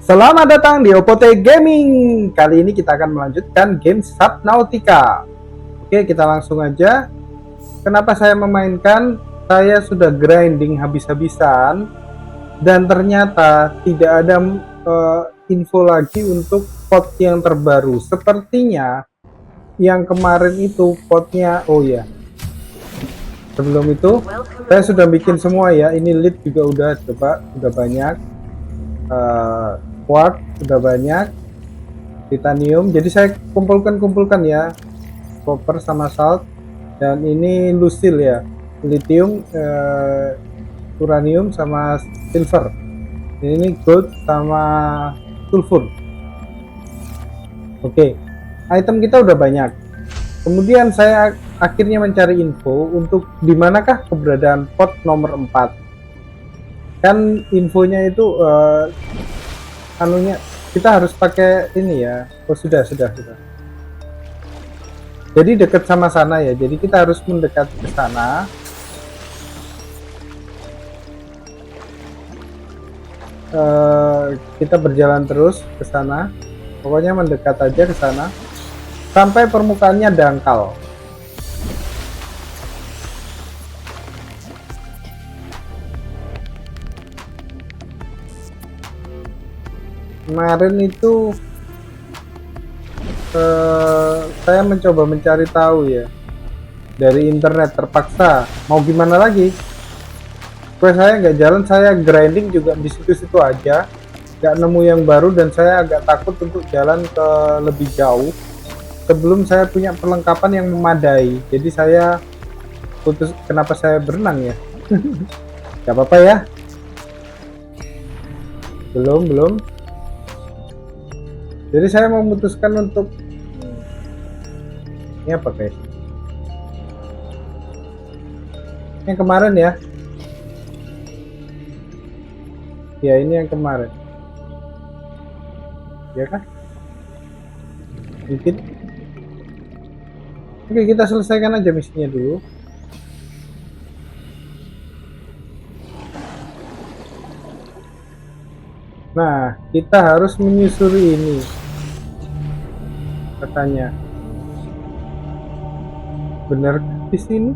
Selamat datang di Opote Gaming. Kali ini kita akan melanjutkan game Subnautica. Oke, kita langsung aja. Kenapa saya memainkan? Saya sudah grinding habis-habisan dan ternyata tidak ada info lagi untuk pot yang terbaru. Sepertinya yang kemarin itu potnya, oh ya. Sebelum itu saya sudah bikin semua ya. Ini lead juga udah coba, udah banyak. Quartz sudah banyak, titanium, jadi saya kumpulkan ya, copper sama salt, dan ini lucil ya, lithium, uranium sama silver, ini gold sama sulfur. Oke, item kita udah banyak. Kemudian saya akhirnya mencari info untuk dimanakah keberadaan pot nomor 4. Kan infonya itu anunya kita harus pakai ini ya. Oh, sudah. Jadi dekat sama sana ya. Jadi kita harus mendekat ke sana. Kita berjalan terus ke sana. Pokoknya mendekat aja ke sana sampai permukaannya dangkal. Kemarin itu saya mencoba mencari tahu ya dari internet, terpaksa, mau gimana lagi, quest saya nggak jalan, saya grinding juga di situ-situ aja, nggak nemu yang baru, dan saya agak takut untuk jalan ke lebih jauh sebelum saya punya perlengkapan yang memadai. Jadi saya putus. Kenapa saya berenang ya? Nggak apa-apa ya. Belum. Jadi saya memutuskan untuk ini apa guys? Yang kemarin ya. Ya ini yang kemarin. Ya kan? Mungkin. Oke, kita selesaikan aja misinya dulu. Nah, kita harus menyusuri ini. Katanya. Bener di sini?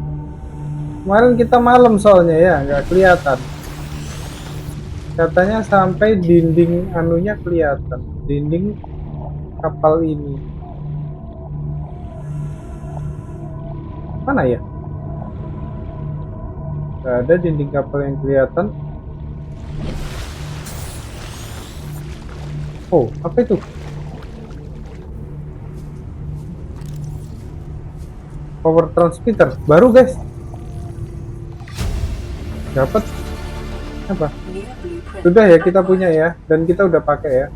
Kemarin kita malam soalnya ya, nggak kelihatan. Katanya sampai dinding anunya kelihatan, dinding kapal ini. Mana ya? Nggak ada dinding kapal yang kelihatan. Oh, apa itu? Power transmitter baru guys. Dapat apa? Sudah ya, kita punya ya, dan kita udah pakai ya.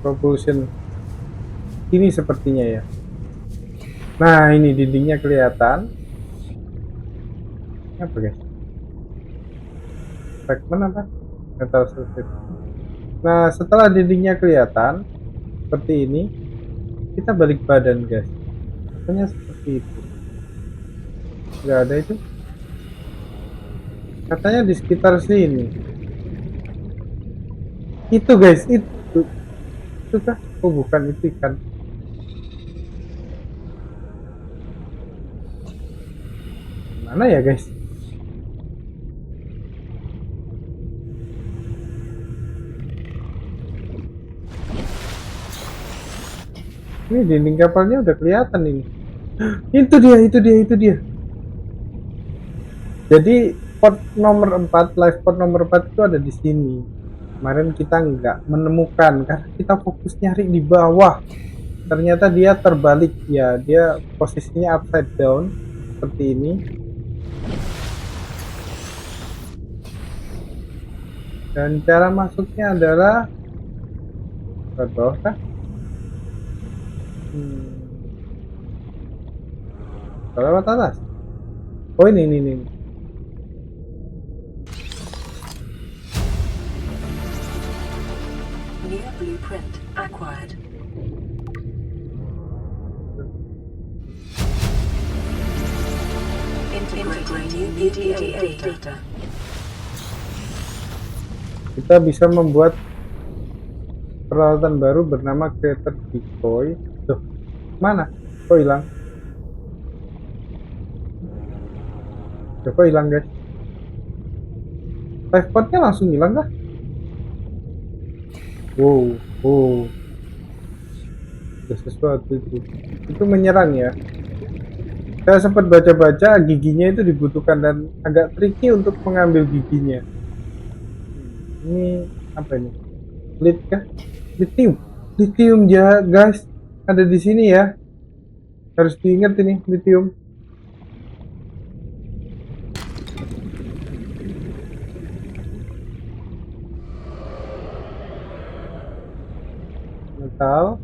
Propulsion ini sepertinya ya. Nah, ini dindingnya kelihatan. Apa guys? Fragment apa? Metal sulfate. Nah, setelah dindingnya kelihatan seperti ini, kita balik badan guys. Katanya seperti itu. Nggak ada itu. Katanya di sekitar sini. Itu guys, itu kah? Oh bukan, itu ikan. Mana ya guys? Ini dinding kapalnya udah kelihatan ini. Itu dia. Jadi pot nomor 4, live pot nomor 4 itu ada di sini. Kemarin kita nggak menemukan karena kita fokus nyari di bawah. Ternyata dia terbalik ya, dia posisinya upside down seperti ini. Dan cara masuknya adalah ke bawah kah? Lewat atas. Oh ini. New blueprint acquired. Integrating PDA data. Kita bisa membuat peralatan baru bernama Creator Decoy. Tuh, mana? Kok hilang? Kok hilang guys? Life potnya langsung hilang kah? Wow, wow. Ada sesuatu itu menyerang ya. Saya sempat baca-baca giginya itu dibutuhkan dan agak tricky untuk mengambil giginya. Ini apa ini? Lead kah? Lithium. Lithium ya guys. Ada di sini ya. Harus diingat ini lithium. Metal.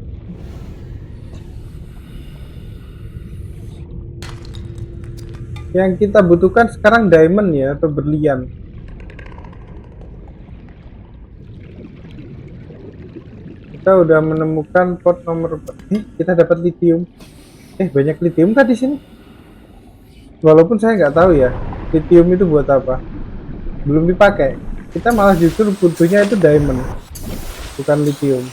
Yang kita butuhkan sekarang diamond ya, atau berlian. Kita udah menemukan pot nomor kita dapat lithium. Banyak lithium kan di sini? Walaupun saya nggak tahu ya, lithium itu buat apa. Belum dipakai. Kita malah justru butuhnya itu diamond, bukan lithium.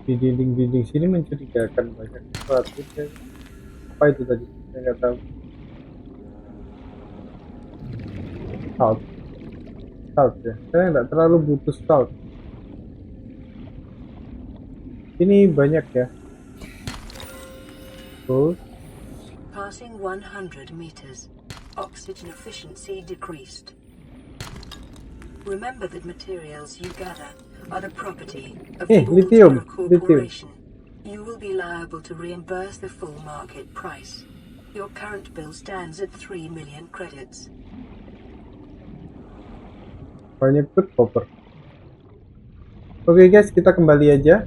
Di dinding-dinding sini mencurigakan, banyak sesuatu. Apa itu tadi? Saya nggak tahu. Salt ya. Saya nggak terlalu butuh salt. Ini banyak ya. Passing 100 meters. Oxygen efficiency decreased. Remember that materials you gather are the property of the lithium. corporation. You will be liable to reimburse the full market price. Your current bill stands at 3 million credits. Banyak tuh koper. Oke guys, kita kembali aja.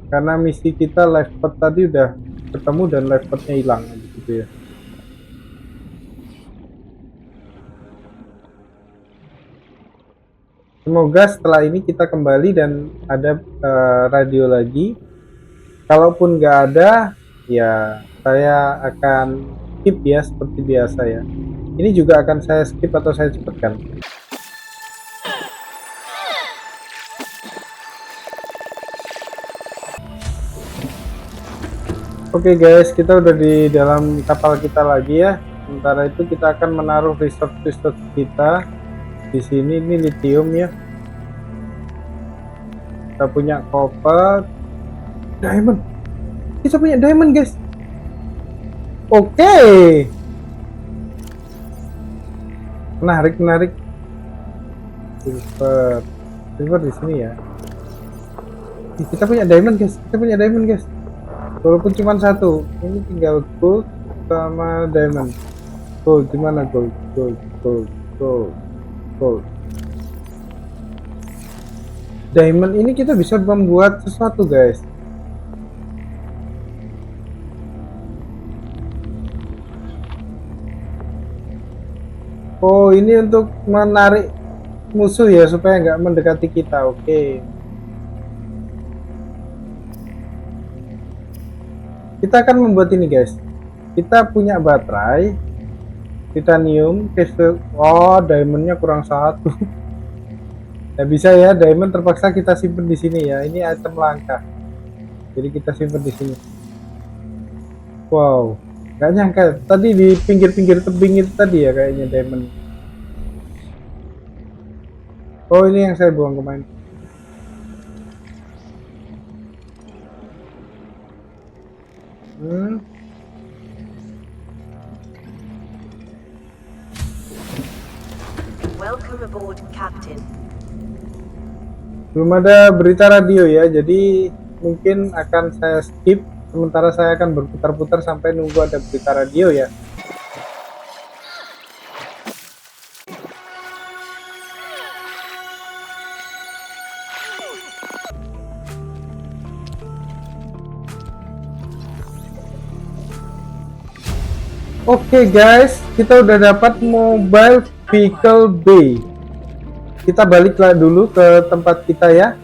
Karena misi kita life pot tadi udah ketemu dan life potnya hilang gitu ya. Semoga setelah ini kita kembali dan ada radio lagi. Kalaupun nggak ada, ya saya akan skip ya seperti biasa ya. Ini juga akan saya skip atau saya cepatkan. Oke guys, kita udah di dalam kapal kita lagi ya. Sementara itu kita akan menaruh resource kita di sini. Ini lithium ya. Kita punya copper, diamond. Kita punya diamond guys. Oke. Menarik. Silver di sini ya. Kita punya diamond guys. Walaupun cuma satu, ini tinggal gold sama diamond. Gold gimana gold. Diamond ini kita bisa membuat sesuatu guys. Oh, ini untuk menarik musuh ya supaya nggak mendekati kita. Oke. Kita akan membuat ini guys. Kita punya baterai titanium, diamondnya kurang satu. Nggak bisa ya, diamond terpaksa kita simpan di sini ya. Ini item langka, jadi kita simpan di sini. Wow, nggak nyangka tadi di pinggir-pinggir tebing itu tadi ya kayaknya diamond. Oh, ini yang saya buang kemarin. Welcome aboard, Captain. Belum ada berita radio ya, jadi mungkin akan saya skip. Sementara saya akan berputar-putar sampai nunggu ada berita radio ya. Oke guys, kita udah dapat mobile vehicle B. Kita baliklah dulu ke tempat kita ya.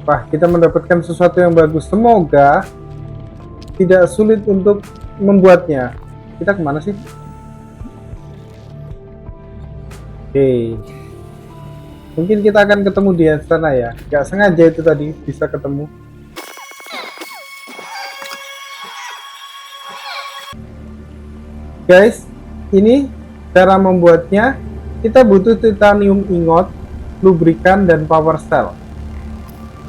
Wah, kita mendapatkan sesuatu yang bagus. Semoga tidak sulit untuk membuatnya. Kita kemana sih? Oke. Mungkin kita akan ketemu di sana ya. Gak sengaja itu tadi bisa ketemu. Guys, ini cara membuatnya. Kita butuh titanium ingot, lubrikan, dan power cell.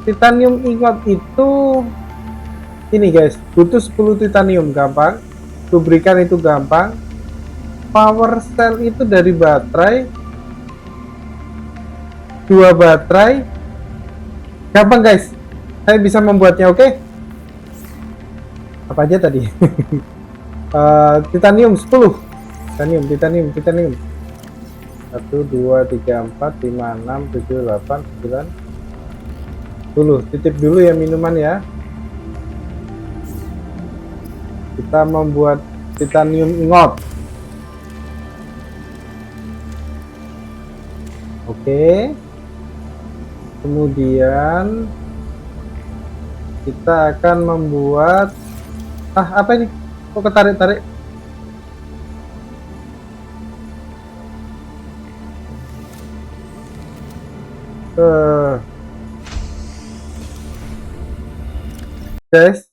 Titanium ingot itu ini guys, butuh 10 titanium, gampang. Lubrikan itu gampang. Power cell itu dari baterai, 2 baterai, gampang guys. Saya bisa membuatnya, oke? Apa aja tadi? Titanium 10. Titanium. 1, 2, 3, 4, 5, 6, 7, 8, 9, 10. Titip dulu ya minuman ya. Kita membuat titanium ingot. Oke. Kemudian kita akan membuat apa ini? Kok ketarik-tarik? Guys,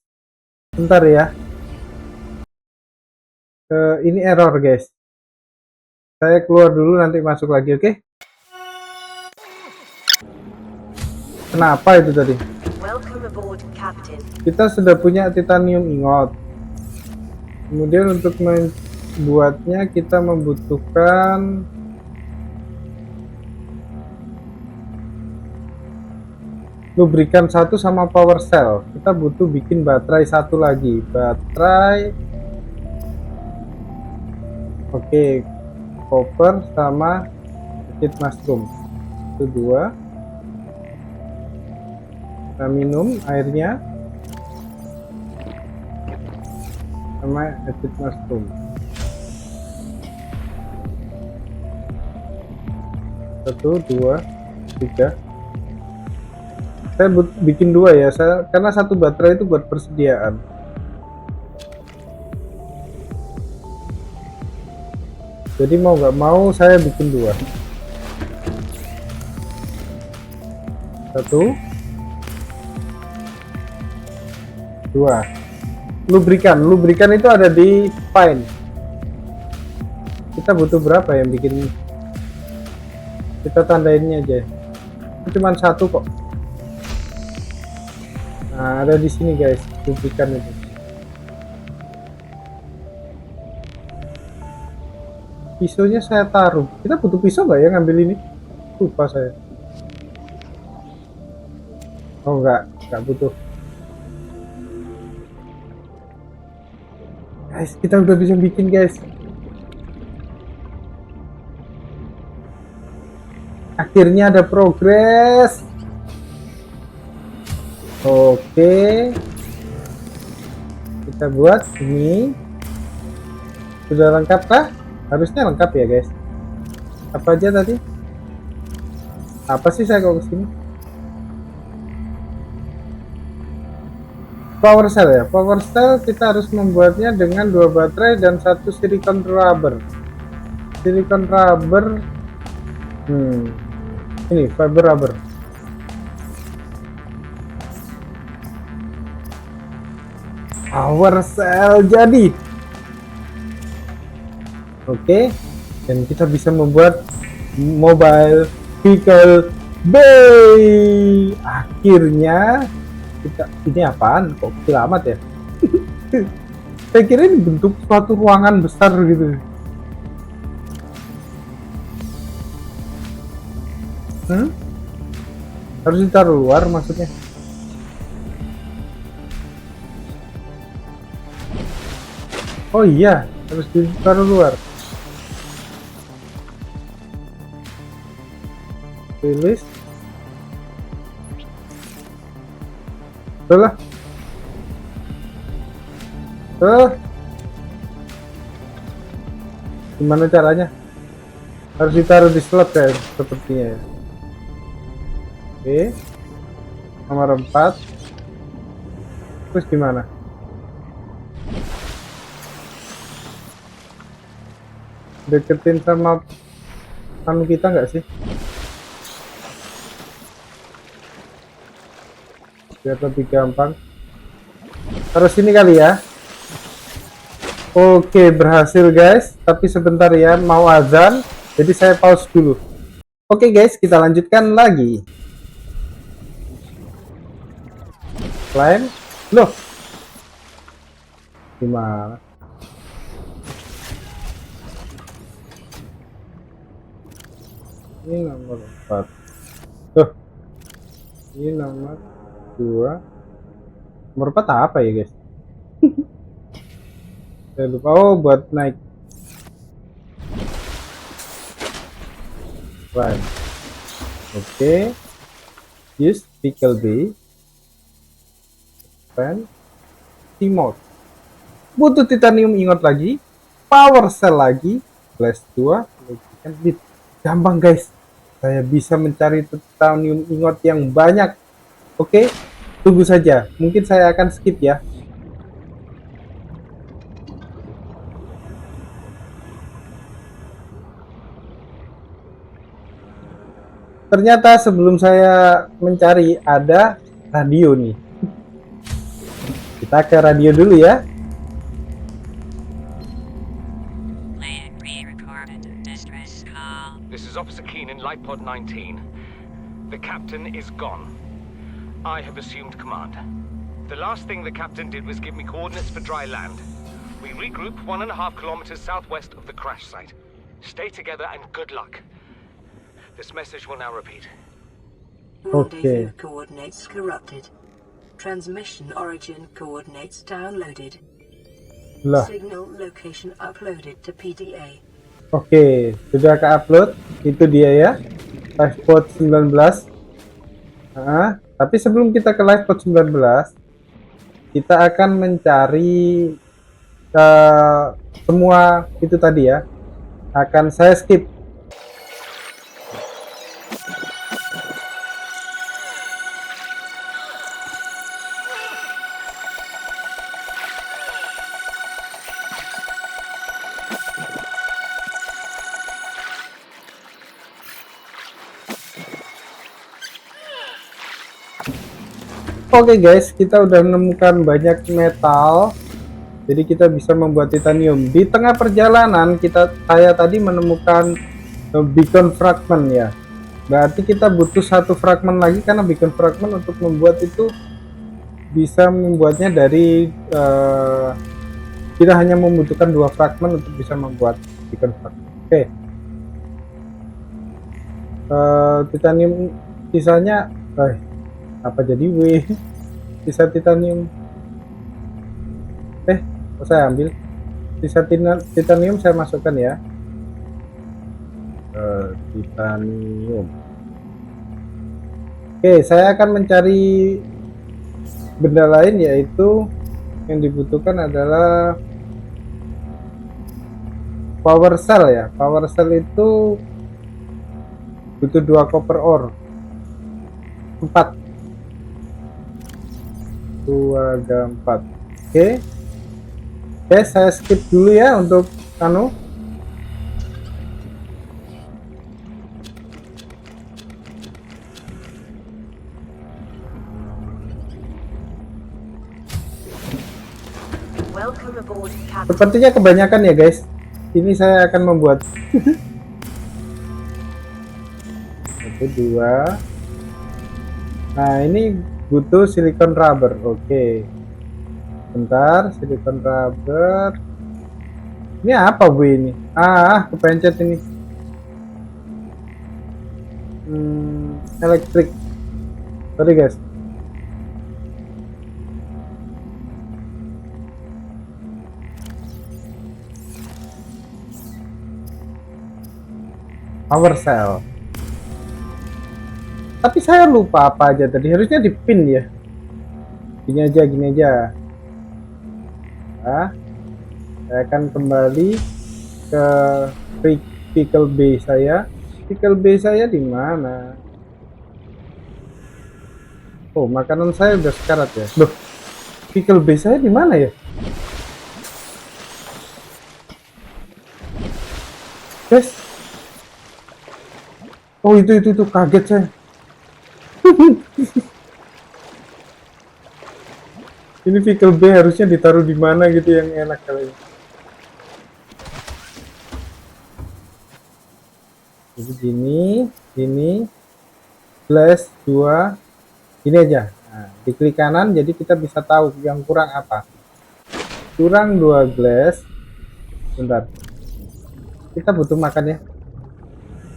bentar ya. Ini error guys. Saya keluar dulu, nanti masuk lagi, oke? Kenapa itu tadi? Welcome aboard, Captain. Kita sudah punya titanium ingot. Kemudian untuk membuatnya kita membutuhkan lubrikan 1 sama power cell. Kita butuh bikin baterai 1 lagi. Baterai. Oke. Copper sama liquid mushroom. Itu 2. Kita minum airnya. Sama liquid mushroom. 1, 2, 3. Saya bikin 2 ya, karena 1 baterai itu buat persediaan. Jadi mau nggak mau saya bikin 2. 1, 2. Lubrikan itu ada di Pine. Kita butuh berapa yang bikin? Kita tandainnya aja. Cuma 1 kok. Nah, ada di sini guys, lubrikan itu. Pisaunya saya taruh. Kita butuh pisau nggak ya ngambil ini? Lupa saya. Oh nggak butuh. Guys, kita udah bisa bikin guys. Akhirnya ada progres. Oke, kita buat ini. Sudah lengkap kah? Harusnya lengkap ya guys. Apa aja tadi? Apa sih saya kok kesini? Power cell ya. Power cell kita harus membuatnya dengan 2 baterai dan 1 silicon rubber. Silicon rubber. Ini fiber rubber. Power cell jadi. Oke, dan kita bisa membuat mobile vehicle bay. Akhirnya kita, ini apaan? Kok kecil amat ya? Saya kira ini bentuk suatu ruangan besar gitu. Harus ditaruh luar maksudnya. Oh iya, harus ditaruh luar. Rilis. Udah lah. Gimana caranya? Harus ditaruh di slot ya, sepertinya ya. Oke. nomor 4. Terus gimana? Deketin sama anu kita nggak sih? Biar lebih gampang. Terus ini kali ya. Oke, berhasil guys. Tapi sebentar ya, mau azan. Jadi saya pause dulu. Oke guys, kita lanjutkan lagi. Climb. Loh. Gimana? Ini nomor 4. Tuh. Ini nomor 2. Nomor 4 apa ya guys? Saya lupa. Oh, buat naik. Right. Oke. Use pickle B. Pen. Timot. Butuh titanium ingot lagi. Power cell lagi. Blast 2. Gampang guys. Saya bisa mencari titanium ingot yang banyak. Oke, tunggu saja. Mungkin saya akan skip ya. Ternyata sebelum saya mencari ada radio nih. Kita ke radio dulu ya. This is Officer Keen in Lightpod 19. The captain is gone. I have assumed command. The last thing the captain did was give me coordinates for dry land. We regroup 1.5 kilometers southwest of the crash site. Stay together and good luck. This message will now repeat. Rendezvous coordinates corrupted. Transmission origin coordinates downloaded. Lah. Signal location uploaded to PDA. Oke, sudah ke-upload. Itu dia ya. Livepod 19. Tapi sebelum kita ke Livepod 19, kita akan mencari semua itu tadi ya. Akan saya skip. Oke guys, kita udah menemukan banyak metal, jadi kita bisa membuat titanium. Di tengah perjalanan saya tadi menemukan beacon fragment ya. Berarti kita butuh 1 fragment lagi, karena beacon fragment untuk membuat itu bisa membuatnya dari kita hanya membutuhkan 2 fragment untuk bisa membuat beacon fragment. Oke. Titanium sisanya apa jadi W? Sisa titanium. Saya ambil. Sisa titanium saya masukkan ya. Titanium. Oke, saya akan mencari benda lain, yaitu yang dibutuhkan adalah power cell ya. Power cell itu butuh 2 copper ore. 4. 2 dan 4. Oke, saya skip dulu ya untuk anu. Sepertinya kebanyakan ya guys. Ini saya akan membuat 1, 2. Nah, ini butuh silicon rubber. Oke. Bentar, silicon rubber. Ini apa Bu ini? Kepencet ini. Elektrik. Sorry guys. Power cell. Tapi saya lupa apa aja tadi, harusnya di pin ya. Gini aja. Saya akan kembali ke pickle B saya. Pickle B saya di mana? Oh, makanan saya udah sekarat ya. Loh, vehicle base saya di mana ya? Guys. Oh, itu kaget saya. Ini vehicle B harusnya ditaruh di mana gitu yang enak kali. Jadi gini, glass 2, ini aja. Nah, diklik kanan jadi kita bisa tahu yang kurang apa. Kurang 2 glass. Bentar. Kita butuh makan ya.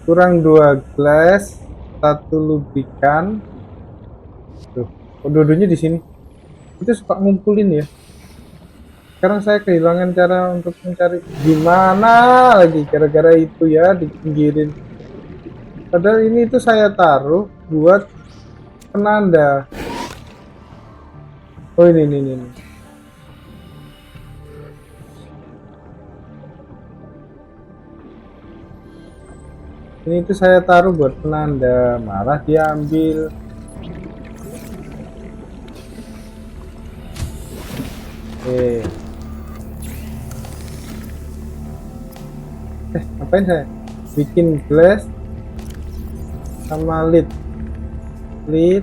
Kurang 2 glass, 1 lubrikan. Tuh, dua-duanya di sini. Itu suka ngumpulin ya. Sekarang saya kehilangan cara untuk mencari gimana lagi gara-gara itu ya dipinggirin. Padahal ini itu saya taruh buat penanda. Oh ini. Ini itu saya taruh buat penanda, malah diambil. Oke. Ngapain saya? Bikin glass sama lid 1.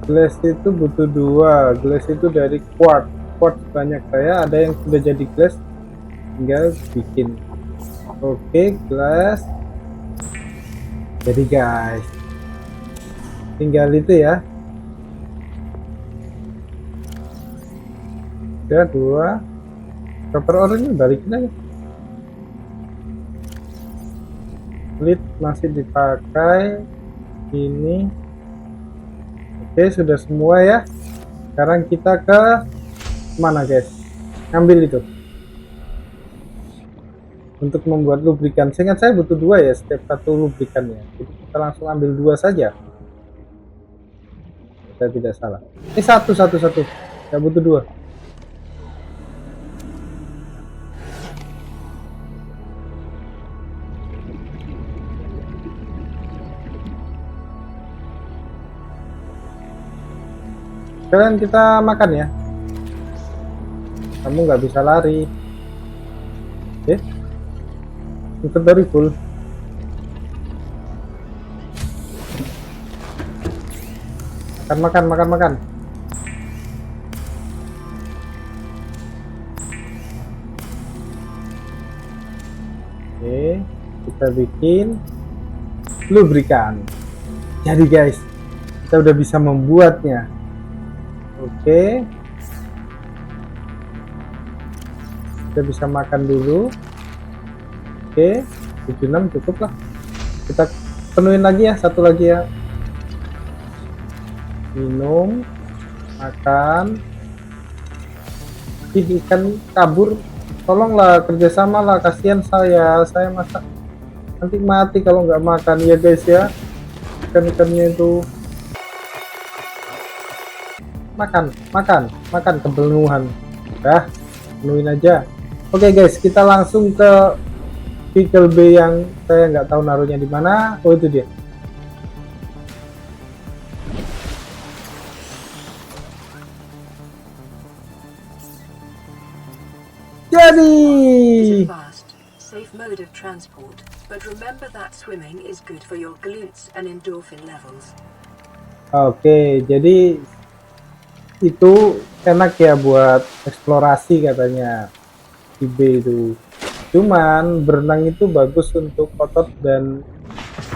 Glass itu butuh 2. Glass itu dari quartz banyak, saya ada yang sudah jadi glass, tinggal bikin. Oke, glass jadi guys, tinggal itu ya. Udah 2. Copper ore-nya balikin aja. Lid masih dipakai. Ini oke, sudah semua ya. Sekarang kita ke mana guys? Ambil itu untuk membuat lubrikan. Seingat saya butuh 2 ya setiap satu lubrikannya. Jadi kita langsung ambil 2 saja. Saya tidak salah. Ini satu. Saya butuh 2. Sekarang kita makan ya. Kamu nggak bisa lari. Oke. Inventory full. Makan. Oke, kita bikin lubrikan. Jadi guys, kita udah bisa membuatnya. Oke, kita bisa makan dulu. Oke, 76 cukup lah. Kita penuhin lagi ya, satu lagi ya. Minum, makan. Ikan kabur, tolonglah kerjasama lah, kasihan saya masak nanti mati kalau nggak makan ya guys ya. Ikan-ikannya itu makan kepenuhan. Dah, penuhin aja. Oke guys, kita langsung ke vehicle B yang saya nggak tahu naruhnya di mana. Oh itu dia. Jadi. It's a fast, safe mode of transport, but remember that swimming is good for your glutes and endorphin levels. Oke, jadi itu enak ya buat eksplorasi katanya di B itu. Cuman berenang itu bagus untuk otot dan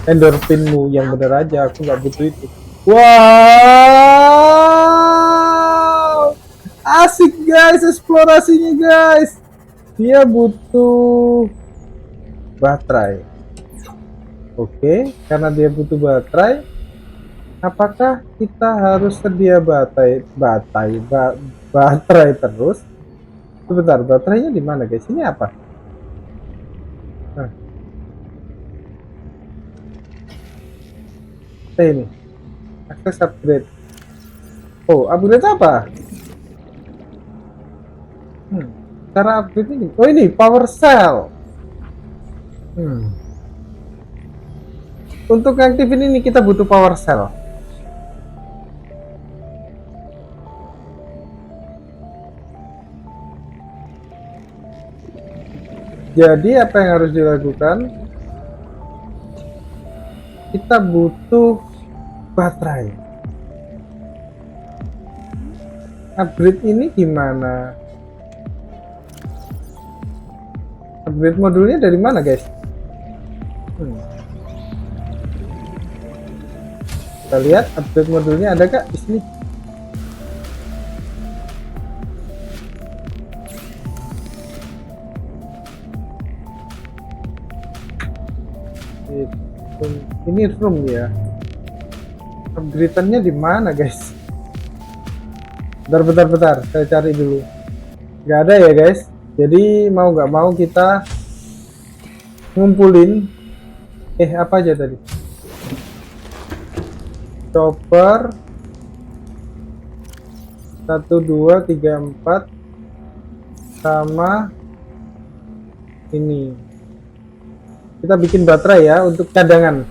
endorfinmu, yang bener aja. Aku nggak butuh itu. Wow, asik guys eksplorasinya guys. Dia butuh baterai. Oke, karena dia butuh baterai, apakah kita harus sedia baterai terus? Sebentar, baterainya di mana guys? Ini apa? Nah. Ini akses upgrade. Oh, upgrade apa? Cara upgrade ini. Oh, ini power cell. Untuk ngaktifin ini kita butuh power cell. Jadi apa yang harus dilakukan? Kita butuh baterai. Upgrade ini gimana? Upgrade modulnya dari mana, guys? Kita lihat upgrade modulnya ada kak di sini. Ini room ya. Upgrade-nya di mana, guys? Bentar, saya cari dulu. Nggak ada ya, guys. Jadi mau nggak mau kita ngumpulin. Apa aja tadi? Chopper 1, 2, 3, 4 sama ini. Kita bikin baterai ya untuk cadangan.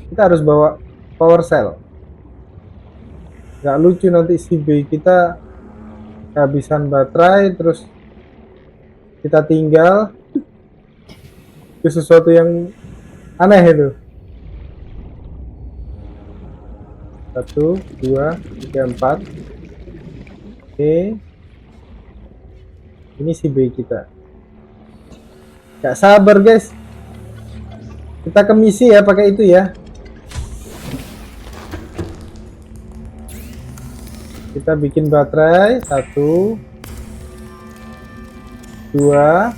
Kita harus bawa power cell. Gak lucu nanti si B kita kehabisan baterai terus kita tinggal. Itu sesuatu yang aneh itu. 1, 2, 3, 4. Oke. Ini si B kita. Gak sabar, guys. Kita ke misi ya pakai itu ya. Kita bikin baterai 1, 2.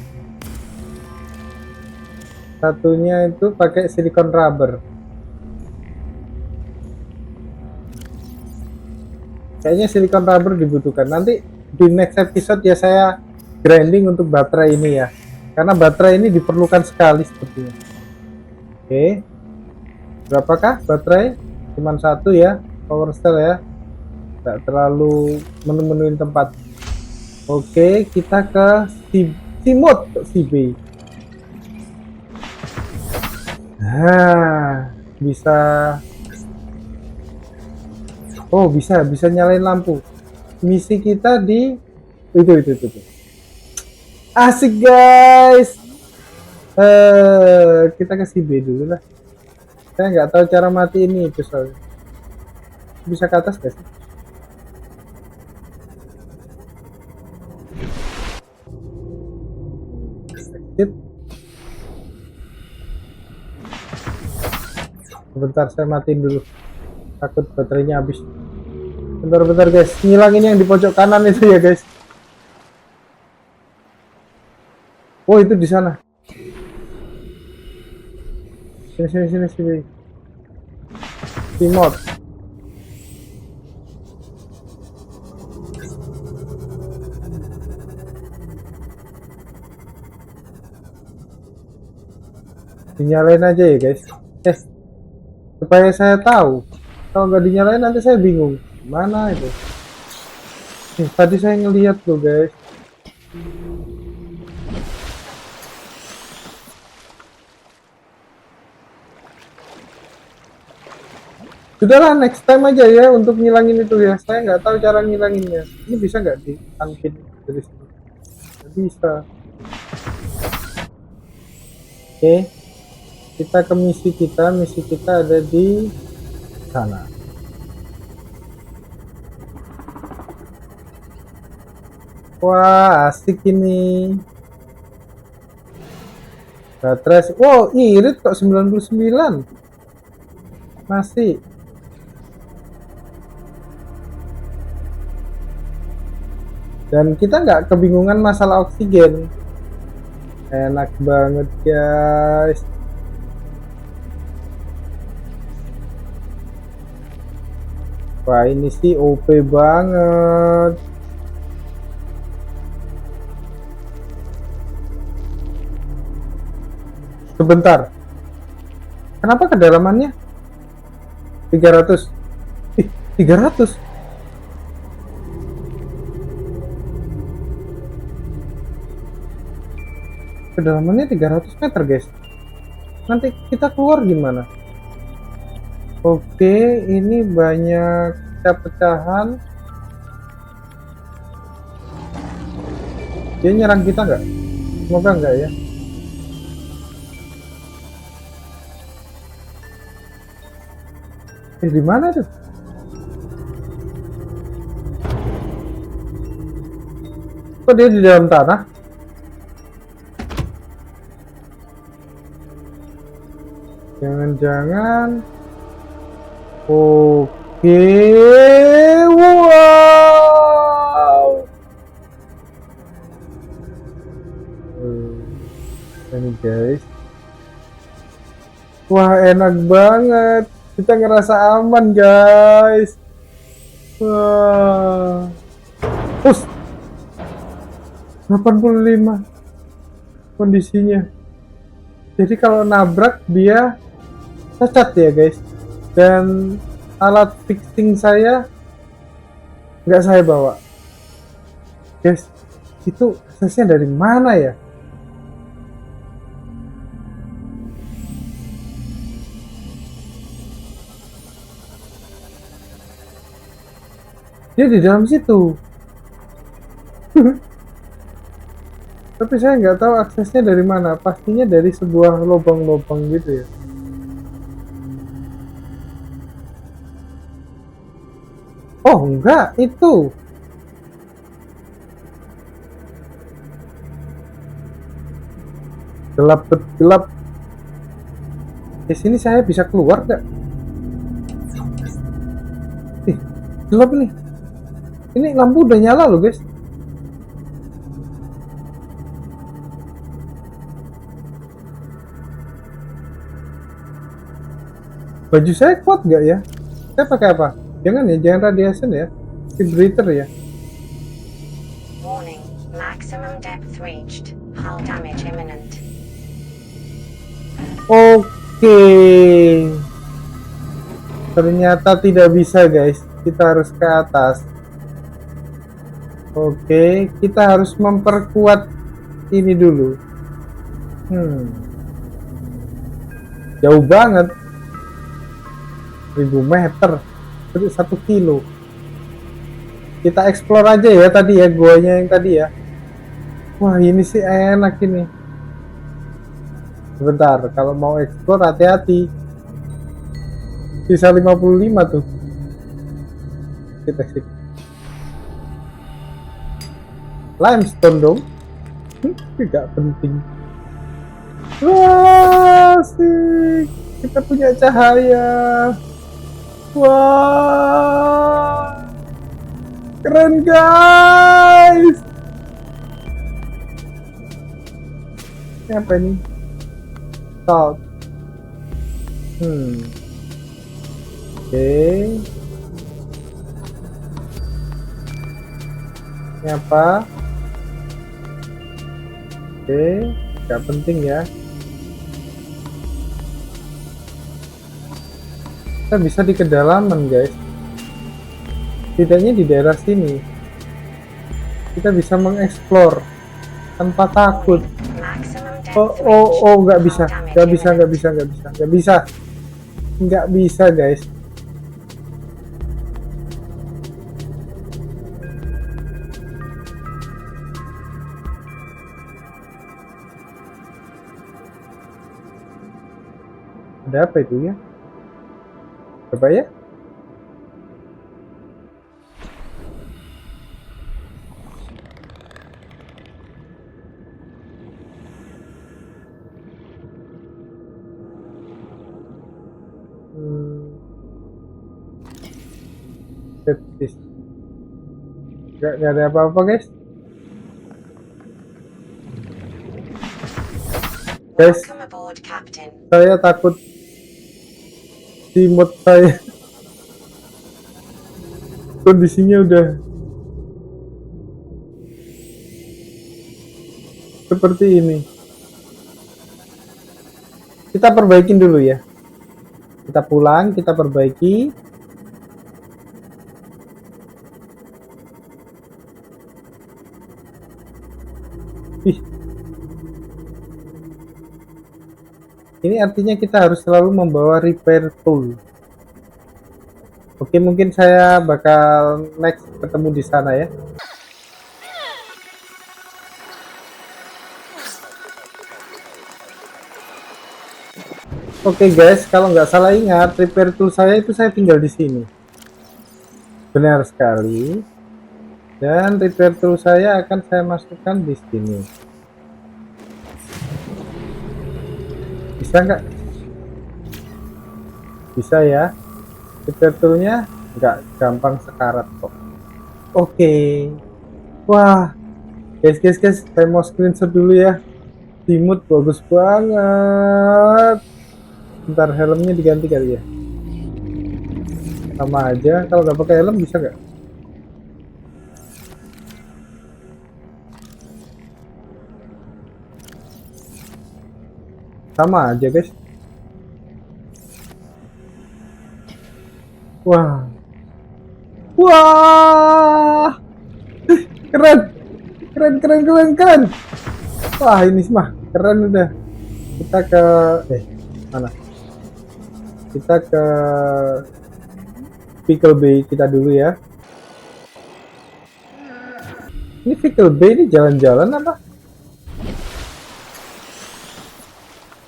Satunya itu pakai silikon rubber. Kayaknya silikon rubber dibutuhkan. Nanti di next episode ya saya grinding untuk baterai ini ya. Karena baterai ini diperlukan sekali sepertinya. Oke. Berapakah baterai? Cuman 1 ya. Power cell ya. Tidak terlalu menemuin tempat. Oke, kita ke si mode si B. Nah, bisa. Oh, bisa nyalain lampu. Misi kita di itu. Asik, guys. Kita ke si B dulu lah. Saya nggak tahu cara mati ini itu soalnya. Bisa ke atas guys. Exit. Sebentar, saya matiin dulu. Takut baterainya habis. Bentar guys, ngilangin yang di pojok kanan itu ya guys. Oh itu di sana. Sini. Remote. Dinyalain aja ya guys. Supaya saya tahu. Kalau nggak dinyalain nanti saya bingung. Mana itu? Tadi saya ngelihat tuh guys. Sudahlah, next time aja ya untuk ngilangin itu ya. Saya nggak tahu cara ngilanginnya. Ini bisa nggak di-unpin dari sini? Nggak bisa. Oke. Kita ke misi kita. Misi kita ada di sana. Wah, asik ini. Baterai. Wow, irit kok 99. Masih. Dan kita nggak kebingungan masalah oksigen. Enak banget guys. Wah ini sih OP banget. Sebentar. Kenapa kedalamannya 300? 300. Kedalamannya 300 meter guys. nanti kita keluar gimana? Oke, ini banyak pecahan. Dia nyerang kita nggak? Semoga nggak ya. Di mana tuh? Kok dia di dalam tanah? Jangan-jangan. Oke, wow. Ini guys. Wah, enak banget. Kita ngerasa aman, guys. Wah. Us. 85 kondisinya. Jadi kalau nabrak dia cacat ya, guys. Dan alat fixing saya nggak saya bawa. Guys, itu aksesnya dari mana ya? Dia di dalam situ. Tapi saya nggak tahu aksesnya dari mana. Pastinya dari sebuah lubang-lubang gitu ya. Oh enggak, itu. Gelap, gelap. Di sini saya bisa keluar nggak? Gelap nih. Ini lampu udah nyala loh, guys. Baju saya kuat nggak ya? Saya pakai apa? Jangan ya, jangan radiation ya. Vibrator ya. Warning, maximum depth reached. Hull damage imminent. Oke. Ternyata tidak bisa, guys. Kita harus ke atas. Oke, kita harus memperkuat ini dulu. Jauh banget. 1000 meter. 1 kilo. Kita explore aja ya tadi ya, goanya yang tadi ya. Wah, ini sih enak ini. Sebentar, kalau mau explore hati-hati. Sisa 55 tuh. Kita sih. Limestone dong. Tidak penting. Wah, asik. Kita punya cahaya. Wah, keren guys. Ini apa ini? Salt. Oke. Ini apa? Oke, nggak penting ya. Kita bisa di kedalaman, guys. Tidaknya di daerah sini. Kita bisa mengeksplor tanpa takut. Oh, nggak bisa, nggak bisa, guys. Ada apa itu ya? Coba ya. Gak ada apa-apa, guys. Guys, Welcome aboard, Captain. saya takut timut saya kondisinya udah seperti ini. Kita perbaikin dulu ya. Kita pulang, kita perbaiki. Ih. Ini artinya kita harus selalu membawa repair tool. Oke, mungkin saya bakal next ketemu di sana ya. Oke guys, kalau nggak salah ingat, repair tool saya itu saya tinggal di sini. Benar sekali. Dan repair tool saya akan saya masukkan di sini. Bisa nggak? Bisa ya. Repair toolnya nggak gampang sekarat kok. Oke. Wah, guys, saya mau screenshot dulu ya. Timut bagus banget. Bentar, helmnya diganti kali ya. Sama aja, kalau nggak pakai helm bisa nggak? Sama aja guys. Wah, wah, keren, keren. Wah, ini mah keren udah. Kita ke mana? Kita ke Pickle Bay kita dulu ya. Ini Pickle Bay ini jalan-jalan apa?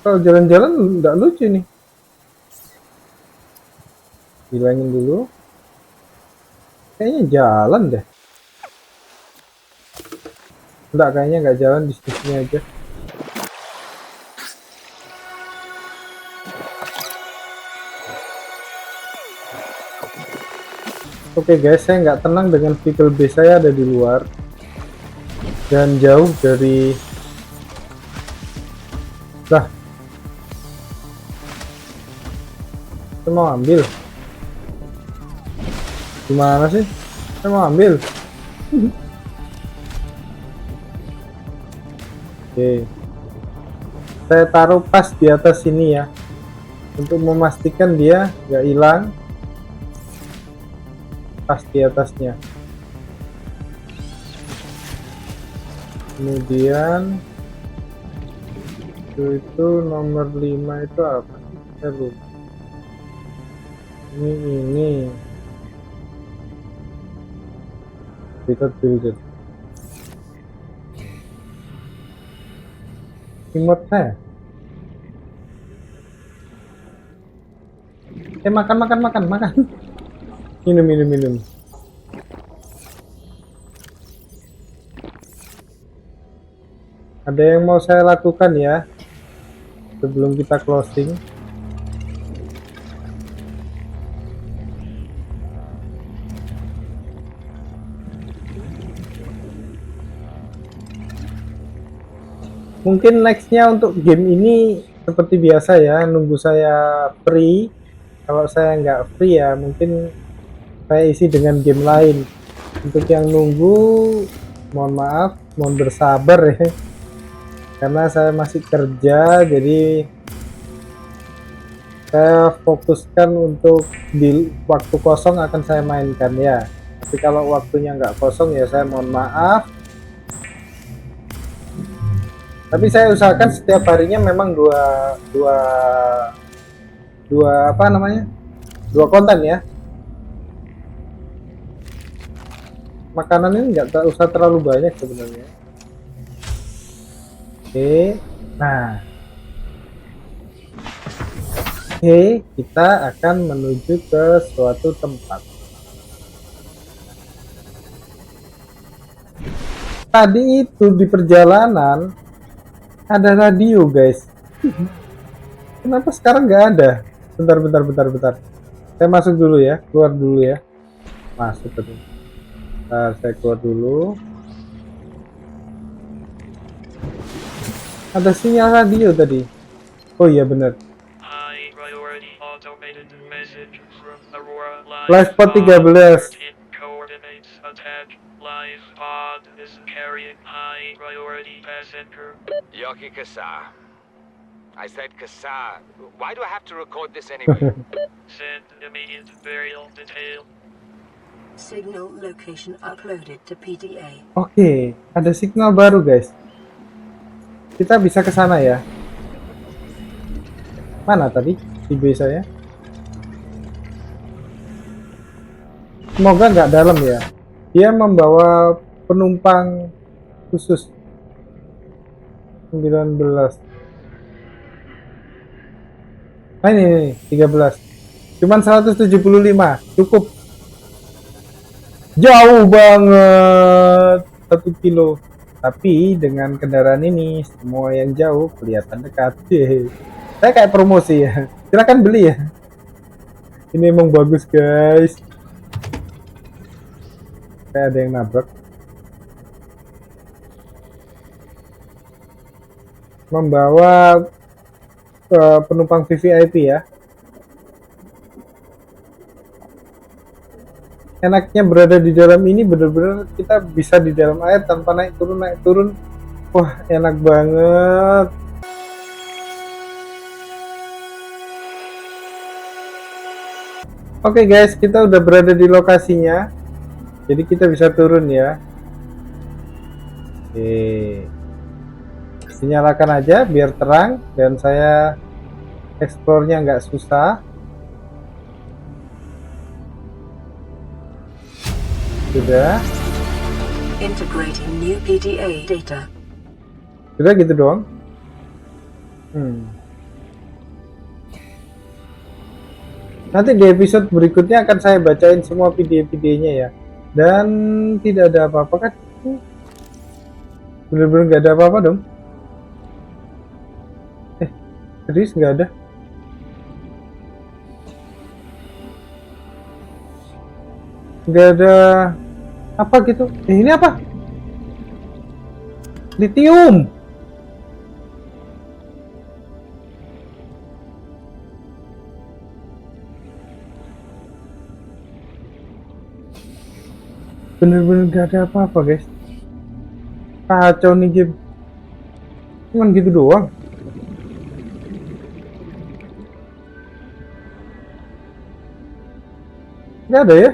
Kalau jalan-jalan nggak lucu nih. Hilangin dulu. Kayaknya jalan deh. Enggak, kayaknya nggak jalan, di sini aja. Oke guys, saya nggak tenang dengan Pickle Bay saya ada di luar dan jauh dari. Lah, saya mau ambil. Gimana sih? Saya mau ambil. Oke, saya taruh pas di atas sini ya, untuk memastikan dia nggak hilang. Pas di atasnya. Kemudian itu nomor 5 itu apa? Saya lupa. Ini. Kita build. Remote saya. Makan. Minum. Ada yang mau saya lakukan ya sebelum kita closing? Mungkin nextnya untuk game ini seperti biasa ya, nunggu saya free. Kalau saya nggak free ya mungkin saya isi dengan game lain. Untuk yang nunggu, mohon maaf, mohon bersabar ya, karena saya masih kerja, jadi saya fokuskan untuk di waktu kosong akan saya mainkan ya. Tapi kalau waktunya nggak kosong ya saya mohon maaf. Tapi saya usahakan setiap harinya memang dua konten ya. Makanan ini nggak usah terlalu banyak sebenarnya. Oke, nah, kita akan menuju ke suatu tempat. Tadi itu di perjalanan ada radio guys. Kenapa sekarang nggak ada? Bentar. Saya masuk dulu ya, keluar dulu ya. Masuk tadi. Nah, saya keluar dulu. Ada sinyal radio tadi. Oh iya benar. Live pod 13. Yoki Kasa. I said Kasa. Why do I have to record this anyway? Send immediate burial detail. Signal location uploaded to PDA. Oke, ada signal baru guys. Kita bisa ke sana ya. Mana tadi si B saya? Semoga nggak dalam ya. Dia membawa penumpang khusus 19. Nah ini 13. Cuman 175, cukup. Jauh banget 1 kilo. Tapi dengan kendaraan ini semua yang jauh kelihatan dekat. Saya kayak promosi ya. Silakan beli ya. Ini emang bagus guys. Kayak ada yang nabrak. Membawa penumpang VVIP ya. Enaknya berada di dalam ini bener-bener kita bisa di dalam air tanpa naik turun. Wah, enak banget. Oke guys, kita udah berada di lokasinya. Jadi kita bisa turun ya. Oke. Dinyalakan aja biar terang dan saya explore-nya nggak susah. Sudah. Integrating new PDA data. Sudah gitu doang. Nanti di episode berikutnya akan saya bacain semua video-videonya ya. Dan tidak ada apa-apa kan? Bener-bener nggak ada apa-apa dong. Serius nggak ada? Nggak ada apa gitu. Ini apa? Lithium. Bener-bener gak ada apa-apa guys. Kacau nih game. Cuman gitu doang. Gak ada ya.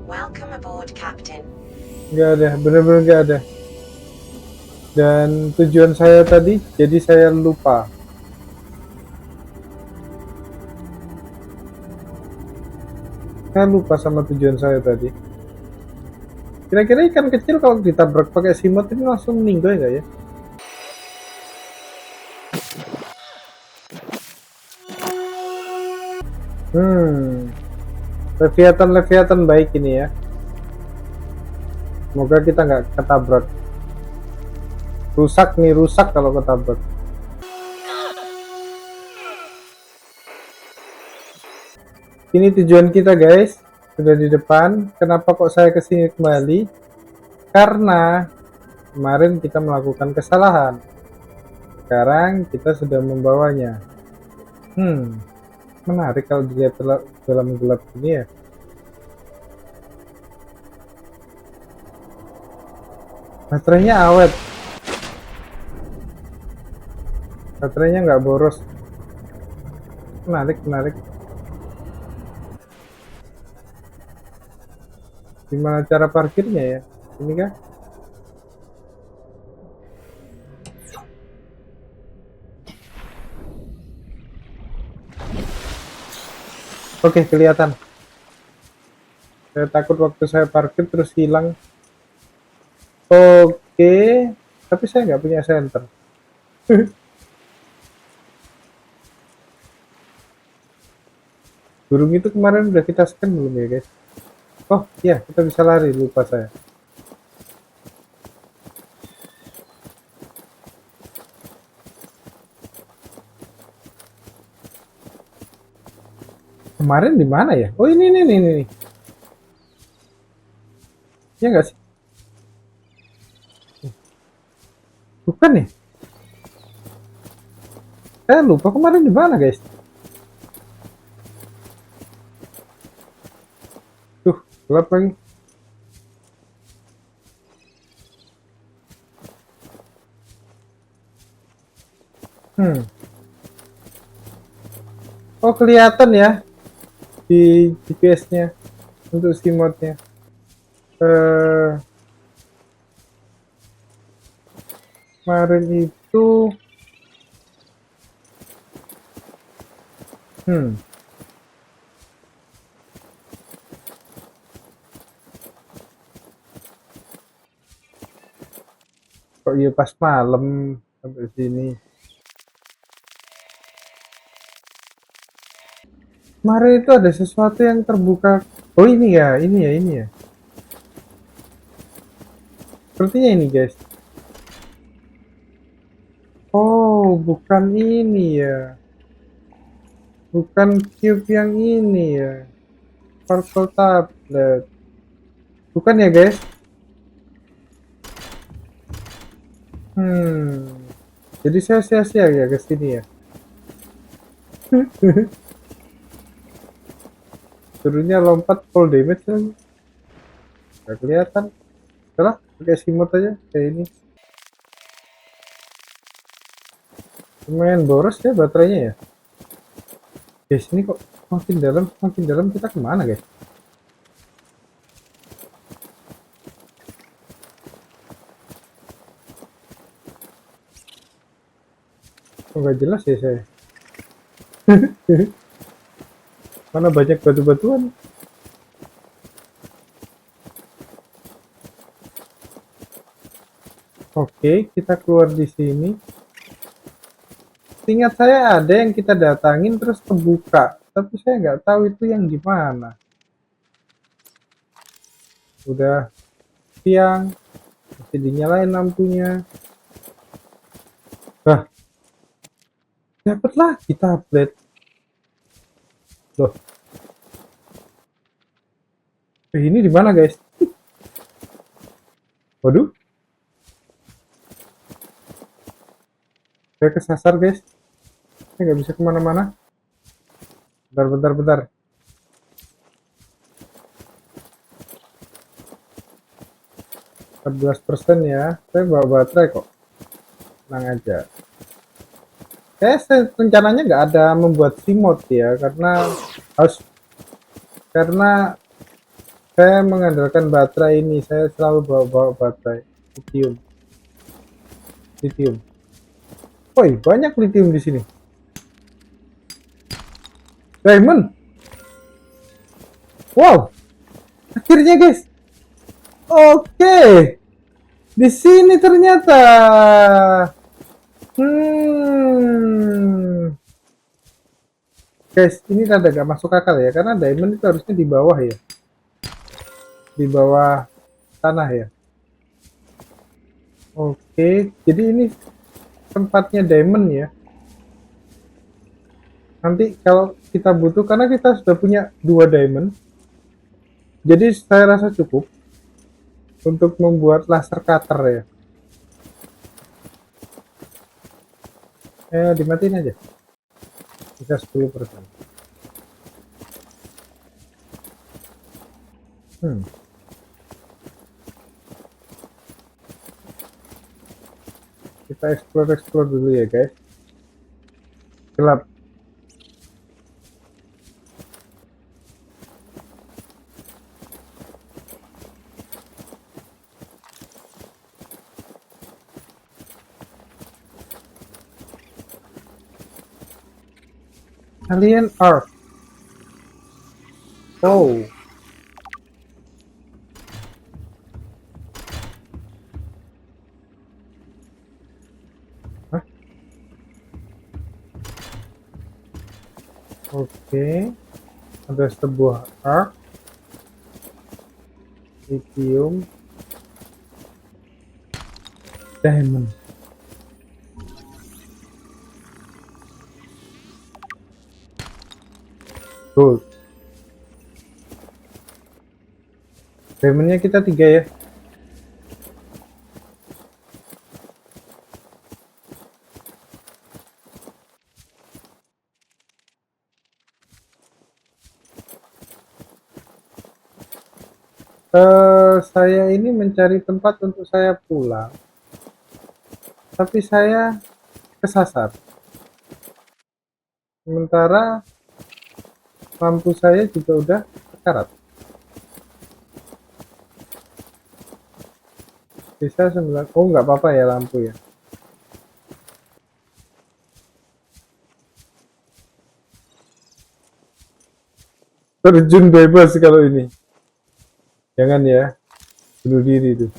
Welcome aboard, Captain. Gak ada, bener-bener gak ada. Dan tujuan saya tadi, jadi saya lupa. Saya lupa sama tujuan saya tadi. Kira-kira ikan kecil kalau ditabrak pakai simot ini langsung meninggal nggak ya? Leviathan baik ini ya. Semoga kita nggak ketabrak. Rusak kalau ketabrak. Ini tujuan kita guys, sudah di depan. Kenapa kok saya kesini kembali? Karena kemarin kita melakukan kesalahan. Sekarang kita sudah membawanya. Menarik kalau dilihat dalam gelap ini ya. Baterainya awet. Baterainya nggak boros. Menarik. Gimana cara parkirnya ya? Ini kah? Oke, kelihatan. Saya takut waktu saya parkir terus hilang. Oke, tapi saya nggak punya senter. Burung itu kemarin udah kita scan belum ya guys? Oh iya, kita bisa lari, lupa saya. Kemarin di mana ya? Oh ini. Ya nggak sih? Bukan ya? Saya lupa kemarin di mana guys? Tuh, gelap lagi. Oh kelihatan ya di GPS-nya untuk simotnya. Kemarin itu kok iya pas malam sampai sini. Kemarin itu ada sesuatu yang terbuka. Oh ini ya, ini ya. Sepertinya ini guys. Oh bukan ini ya. Bukan cube yang ini ya. Purple tablet. Bukan ya guys? Jadi saya sia-sia ya ke sini ya. Turunnya lompat full damage lagi. Gak kelihatan. Udah pakai simot aja kayak ini. Lumayan boros ya baterainya ya. Guys, ini kok makin dalam kita kemana guys? Kok nggak jelas ya saya? Mana banyak batu-batuan? Oke, kita keluar di sini. Ingat saya ada yang kita datangin terus kebuka, tapi saya nggak tahu itu yang di mana. Udah siang, masih dinyalain lampunya. Dapat lagi tablet. Loh. Ini di mana, guys? Waduh. Saya kesasar, guys. Saya nggak bisa kemana-mana. Bentar. 14% ya. Saya bawa baterai kok. Tenang aja. Saya rencananya nggak ada membuat simot ya, karena saya mengandalkan baterai ini. Saya selalu bawa baterai lithium. Woi, banyak lithium di sini. Diamond. Wow. Akhirnya, guys. Oke. Di sini ternyata. Guys, ini rada gak masuk akal ya, karena diamond itu harusnya di bawah ya. Di bawah tanah ya. Oke, jadi ini tempatnya diamond ya. Nanti kalau kita butuh, karena kita sudah punya 2 diamond, jadi saya rasa cukup untuk membuat laser cutter ya. Dimatiin aja. Bisa 10%. Kita explore dulu ya guys. Gelap. Alien Ark. Oh. Hah? Oke. Ada sebuah ark. Lithium. Diamond. Gold. Diamondnya kita 3 ya. Saya ini mencari tempat untuk saya pulang, tapi saya kesasar. Sementara lampu saya juga udah sekarat. Bisa 9. Oh nggak apa-apa ya lampu ya. Terjun bebas kalau ini. Jangan ya. Bunuh diri tuh.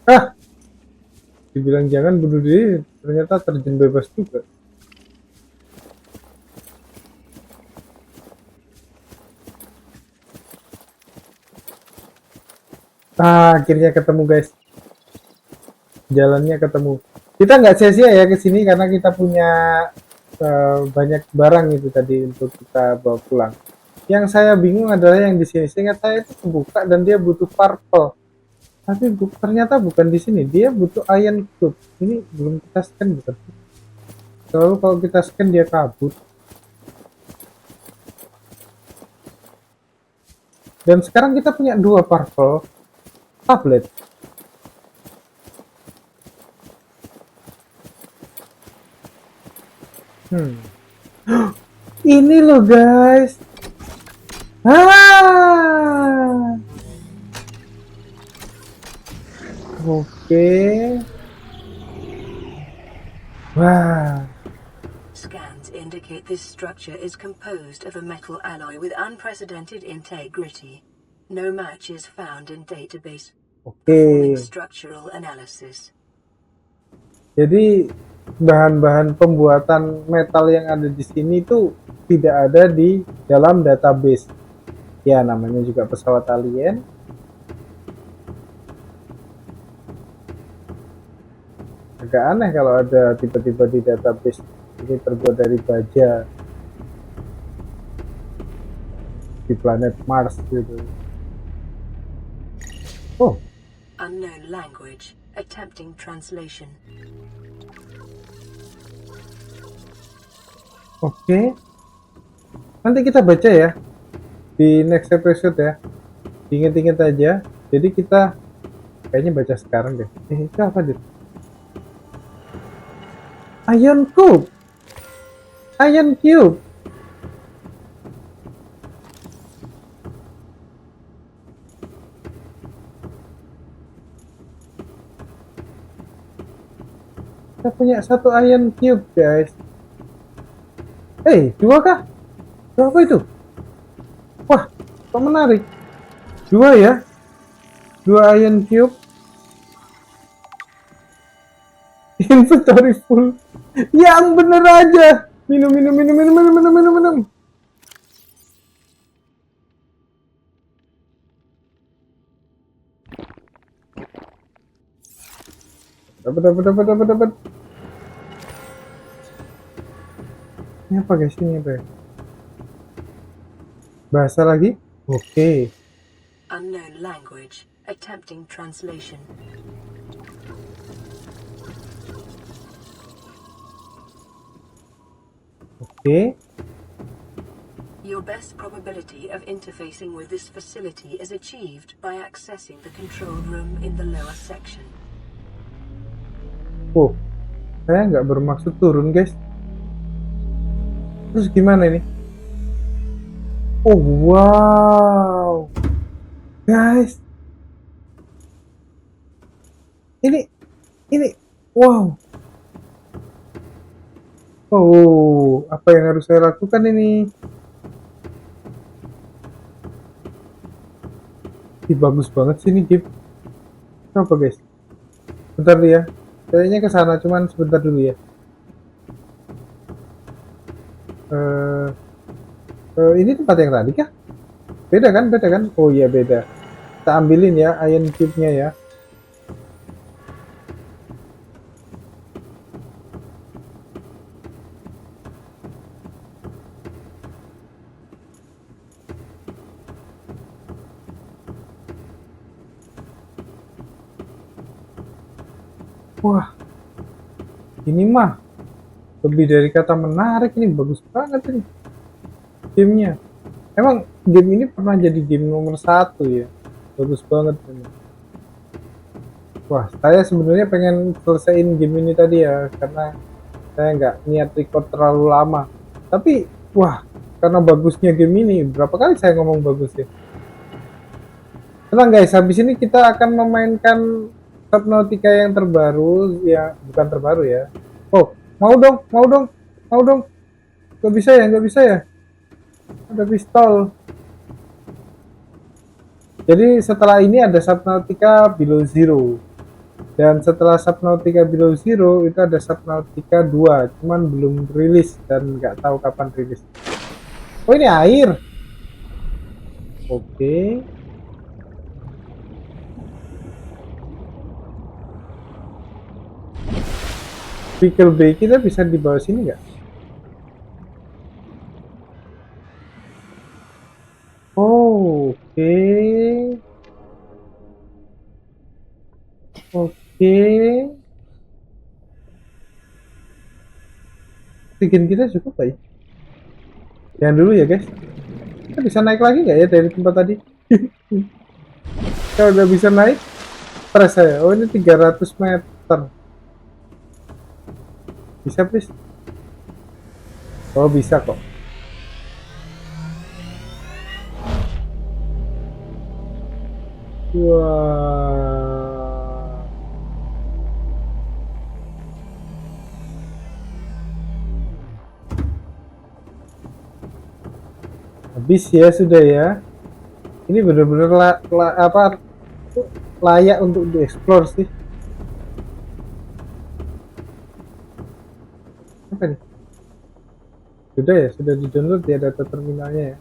Ah, dibilang jangan bunuh diri, ternyata terjun bebas juga. Akhirnya ketemu guys, jalannya ketemu. Kita nggak sia-sia ya ke sini karena kita punya banyak barang itu tadi untuk kita bawa pulang. Yang saya bingung adalah yang di sini. Seingat saya itu kebuka dan dia butuh purple. Tapi ternyata bukan di sini. Dia butuh iron cube. Ini belum kita scan bukan? Selalu kalau kita scan dia kabur. Dan sekarang kita punya 2 purple tablet. Ini loh guys. Oke. Wah. Scans indicate this structure is composed of a metal alloy with unprecedented integrity. No match is found in database. Performing structural analysis. Jadi bahan-bahan pembuatan metal yang ada di sini tuh tidak ada di dalam database. Ya, namanya juga pesawat alien. Agak aneh kalau ada tiba-tiba di database ini terbuat dari baja di planet Mars gitu. Oh, Unknown language. Attempting translation. oke. Nanti kita baca ya di next episode ya. Ingat-ingat aja. Jadi kita kayaknya baca sekarang deh. Itu apa deh? Iron Cube. Iron Cube. Kita punya 1 Iron Cube guys. 2 kah? 2 apa itu? Wah, kok menarik. 2 ya. 2 Iron Cube. Inventory full. Yang bener aja. Minum. Dapat. Ini apa guys? Ini apa ya? Bahasa lagi? Oke. Unknown language. Attempting translation. Oke. Your best probability of interfacing with this facility is achieved by accessing the control room in the lower section. Oh, saya nggak bermaksud turun guys. Terus gimana ini? Oh wow, guys, ini, wow. Oh, apa yang harus saya lakukan ini? Bagus banget sih ini game. Apa guys? Bentar ya. Kayaknya ke sana, cuman sebentar dulu ya. Ini tempat yang tadi kah? Beda kan? Oh iya beda. Kita ambilin ya iron cube-nya ya. Wah, ini mah lebih dari kata menarik, ini bagus banget ini gamenya. Emang game ini pernah jadi game nomor 1 ya, bagus banget ini. Wah, saya sebenarnya pengen selesaiin game ini tadi ya, karena saya nggak niat record terlalu lama. Tapi wah, karena bagusnya game ini, berapa kali saya ngomong bagus ya. Tenang guys, habis ini kita akan memainkan Subnautica yang terbaru, ya bukan terbaru ya. Oh, mau dong, mau dong, mau dong. Gak bisa ya, gak bisa ya. Ada pistol. Jadi setelah ini ada Subnautica Below Zero. Dan setelah Subnautica Below Zero itu ada Subnautica 2, cuman belum rilis dan nggak tahu kapan rilis. Oh, ini air. Oke. Vehicle bay kita bisa di bawah sini nggak? Oh, oke. Oke. Oksigen kita cukup nggak ya? Jangan dulu ya guys. Kita bisa naik lagi nggak ya dari tempat tadi? Kalau udah bisa naik, stres saya. Oh, ini 300 meter. Bisa please? Oh, bisa kok. Wah. Habis ya sudah ya. Ini benar-benar layak untuk dieksplor sih. Apa nih? Sudah ya, sudah di-download ya data terminalnya ya.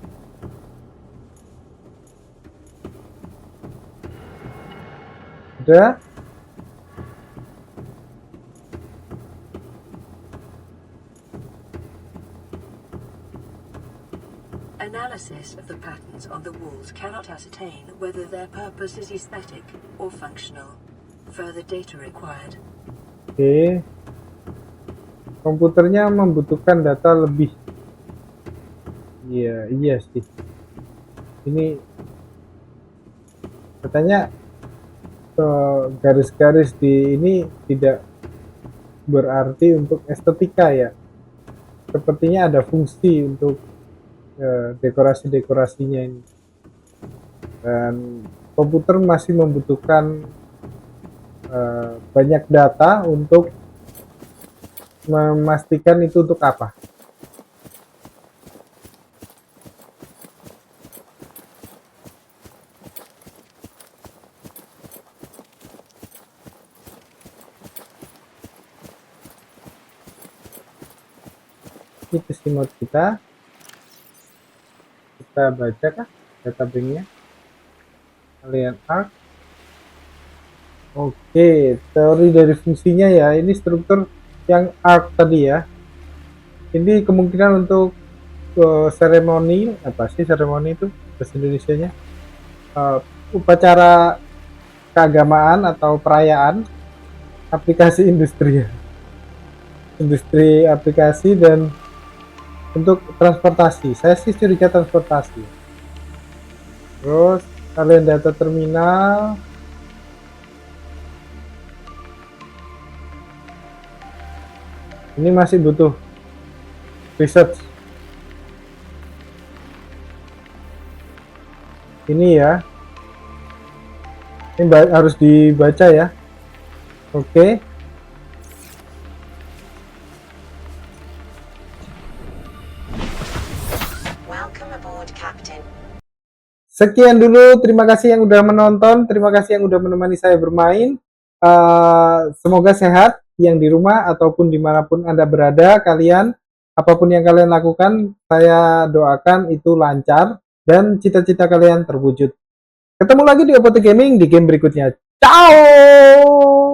Sudah. Analysis of the patterns on the walls cannot ascertain whether their purpose is aesthetic or functional. Further data required. Oke. Komputernya membutuhkan data lebih. Iya sih. Ini katanya garis-garis di ini tidak berarti untuk estetika ya. Sepertinya ada fungsi untuk dekorasi-dekorasinya ini. Dan komputer masih membutuhkan banyak data untuk memastikan itu untuk apa. Ini testimoni kita baca kah data banknya. Alien Arc. Oke, teori dari fungsinya ya, ini struktur yang arc tadi ya. Ini kemungkinan untuk seremoni, apa sih seremoni itu bahasa Indonesianya? Upacara keagamaan atau perayaan, aplikasi industri aplikasi, dan untuk transportasi. Saya sih curiga transportasi. Terus kalian data terminal. Ini masih butuh research. Ini ya. Ini harus dibaca ya. Oke. Welcome aboard, Captain. Sekian dulu, terima kasih yang udah menonton, terima kasih yang udah menemani saya bermain. Semoga sehat yang di rumah ataupun dimanapun Anda berada, kalian, apapun yang kalian lakukan, saya doakan itu lancar dan cita-cita kalian terwujud. Ketemu lagi di Opote Gaming di game berikutnya. Ciao!